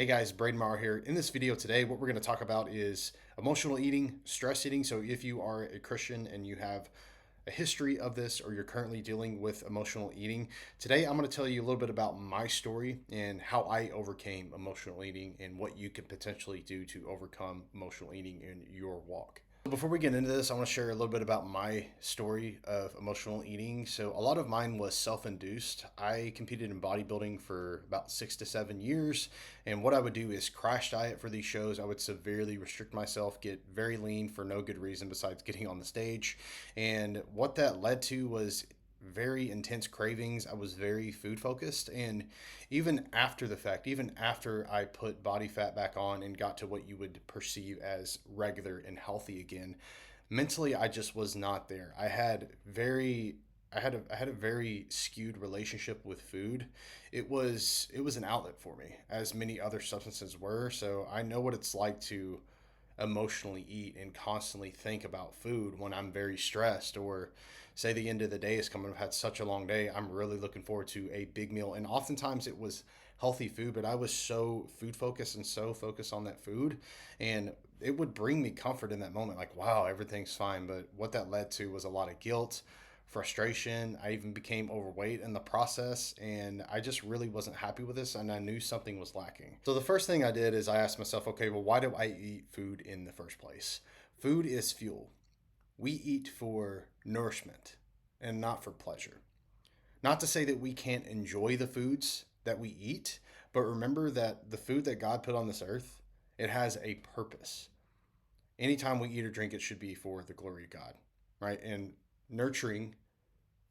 Hey guys, Braden Maurer here. In this video today, what we're going to talk about is emotional eating, stress eating. So if you are a Christian and you have a history of this or you're currently dealing with emotional eating, today I'm going to tell you a little bit about my story and how I overcame emotional eating and what you can potentially do to overcome emotional eating in your walk. Before we get into this, I want to share a little bit about my story of emotional eating. So, a lot of mine was self induced. I competed in bodybuilding for about 6 to 7 years. And what I would do is crash diet for these shows. I would severely restrict myself, get very lean for no good reason besides getting on the stage. And what that led to was very intense cravings. I was very food focused. And even after the fact, even after I put body fat back on and got to what you would perceive as regular and healthy again, mentally I just was not there. I had a very skewed relationship with food. It was an outlet for me, as many other substances were. So I know what it's like to emotionally eat and constantly think about food when I'm very stressed, or say the end of the day is coming. I've had such a long day. I'm really looking forward to a big meal. And oftentimes it was healthy food, but I was so food focused and so focused on that food. And it would bring me comfort in that moment. Like, wow, everything's fine. But what that led to was a lot of guilt, frustration. I even became overweight in the process, and I just really wasn't happy with this, and I knew something was lacking. So the first thing I did is I asked myself, okay, well, why do I eat food in the first place? Food is fuel. We eat for nourishment and not for pleasure. Not to say that we can't enjoy the foods that we eat, but remember that the food that God put on this earth, it has a purpose. Anytime we eat or drink, it should be for the glory of God, right? And nurturing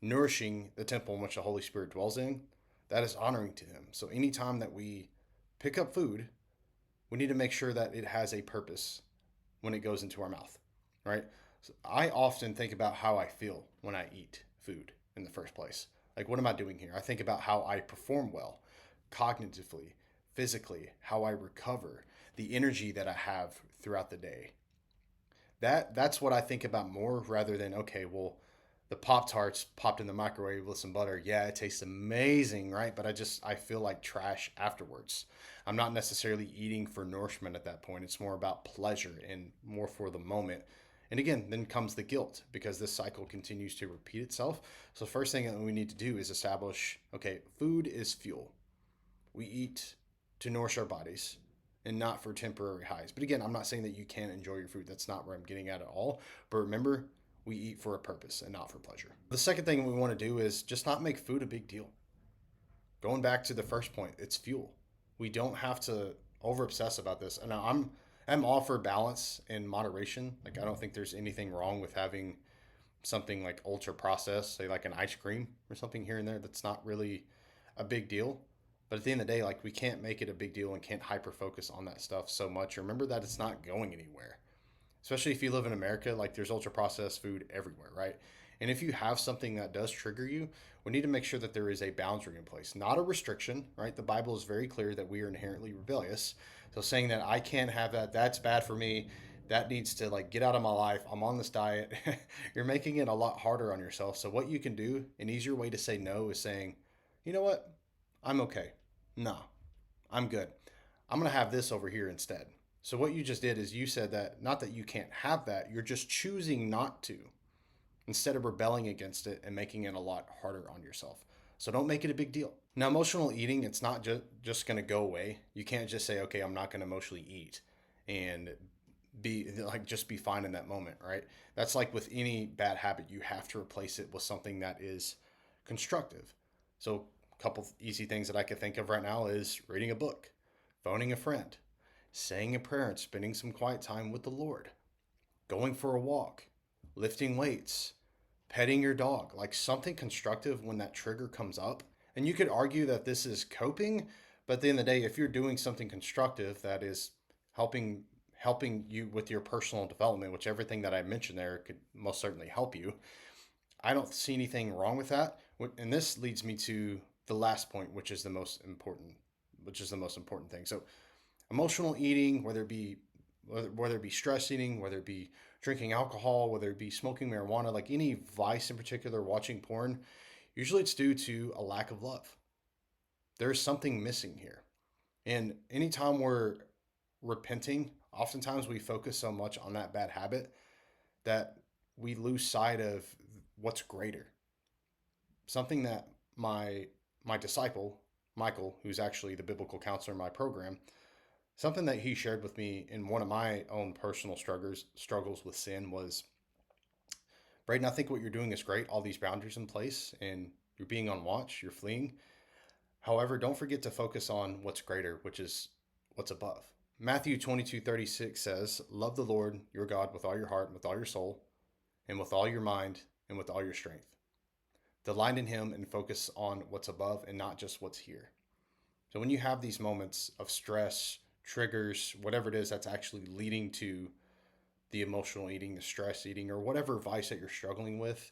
nourishing the temple in which the Holy Spirit dwells in, that is honoring to Him. So anytime that we pick up food, we need to make sure that it has a purpose when it goes into our mouth, right? So I often think about how I feel when I eat food in the first place. Like, what am I doing here? I think about how I perform well, cognitively, physically, how I recover, the energy that I have throughout the day. That's what I think about more rather than, okay, well, the Pop Tarts popped in the microwave with some butter. Yeah, it tastes amazing, right? But I feel like trash afterwards. I'm not necessarily eating for nourishment at that point. It's more about pleasure and more for the moment. And again, then comes the guilt because this cycle continues to repeat itself. So first thing that we need to do is establish, okay, food is fuel. We eat to nourish our bodies and not for temporary highs. But again, I'm not saying that you can't enjoy your food. That's not where I'm getting at all. But remember, we eat for a purpose and not for pleasure. The second thing we want to do is just not make food a big deal. Going back to the first point, it's fuel. We don't have to over obsess about this. And I'm all for balance and moderation. Like, I don't think there's anything wrong with having something like ultra processed, say like an ice cream or something here and there. That's not really a big deal. But at the end of the day, like, we can't make it a big deal and can't hyper focus on that stuff so much. Remember that it's not going anywhere. Especially if you live in America, like, there's ultra processed food everywhere, right? And if you have something that does trigger you, we need to make sure that there is a boundary in place, not a restriction, right? The Bible is very clear that we are inherently rebellious. So saying that I can't have that, that's bad for me, that needs to, like, get out of my life. I'm on this diet. You're making it a lot harder on yourself. So what you can do, an easier way to say no is saying, you know what? I'm okay. No, I'm good. I'm going to have this over here instead. So what you just did is you said that not that you can't have that, you're just choosing not to instead of rebelling against it and making it a lot harder on yourself. So don't make it a big deal. Now, emotional eating, it's not just going to go away. You can't just say, okay, I'm not going to emotionally eat and be like, just be fine in that moment, right? That's like with any bad habit, you have to replace it with something that is constructive. So a couple easy things that I could think of right now is reading a book, phoning a friend, saying a prayer and spending some quiet time with the Lord, going for a walk, lifting weights, petting your dog, like something constructive when that trigger comes up. And you could argue that this is coping, but at the end of the day, if you're doing something constructive that is helping you with your personal development, which everything that I mentioned there could most certainly help you, I don't see anything wrong with that. And this leads me to the last point, which is the most important thing. So emotional eating, whether it be stress eating, whether it be drinking alcohol, whether it be smoking marijuana, like any vice in particular, watching porn, usually it's due to a lack of love. There's something missing here. And anytime we're repenting, oftentimes we focus so much on that bad habit that we lose sight of what's greater. Something that my disciple Michael, who's actually the biblical counselor in my program, something that he shared with me in one of my own personal struggles with sin was, Braden, I think what you're doing is great. All these boundaries in place, and you're being on watch. You're fleeing. However, don't forget to focus on what's greater, which is what's above. Matthew 22:36 says, "Love the Lord your God with all your heart, and with all your soul, and with all your mind, and with all your strength." Delight in Him and focus on what's above and not just what's here. So when you have these moments of stress, triggers, whatever it is that's actually leading to the emotional eating, the stress eating, or whatever vice that you're struggling with,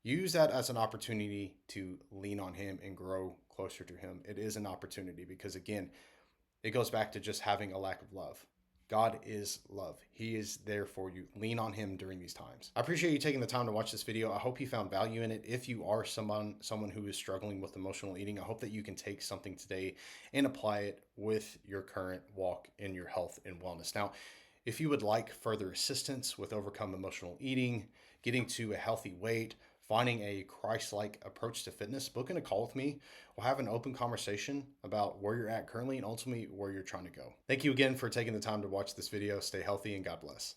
use that as an opportunity to lean on Him and grow closer to Him. It is an opportunity because, again, it goes back to just having a lack of love. God is love. He is there for you. Lean on Him during these times. I appreciate you taking the time to watch this video. I hope you found value in it. If you are someone who is struggling with emotional eating, I hope that you can take something today and apply it with your current walk in your health and wellness. Now, if you would like further assistance with overcome emotional eating, getting to a healthy weight, finding a Christ-like approach to fitness, booking a call with me. We'll have an open conversation about where you're at currently and ultimately where you're trying to go. Thank you again for taking the time to watch this video. Stay healthy and God bless.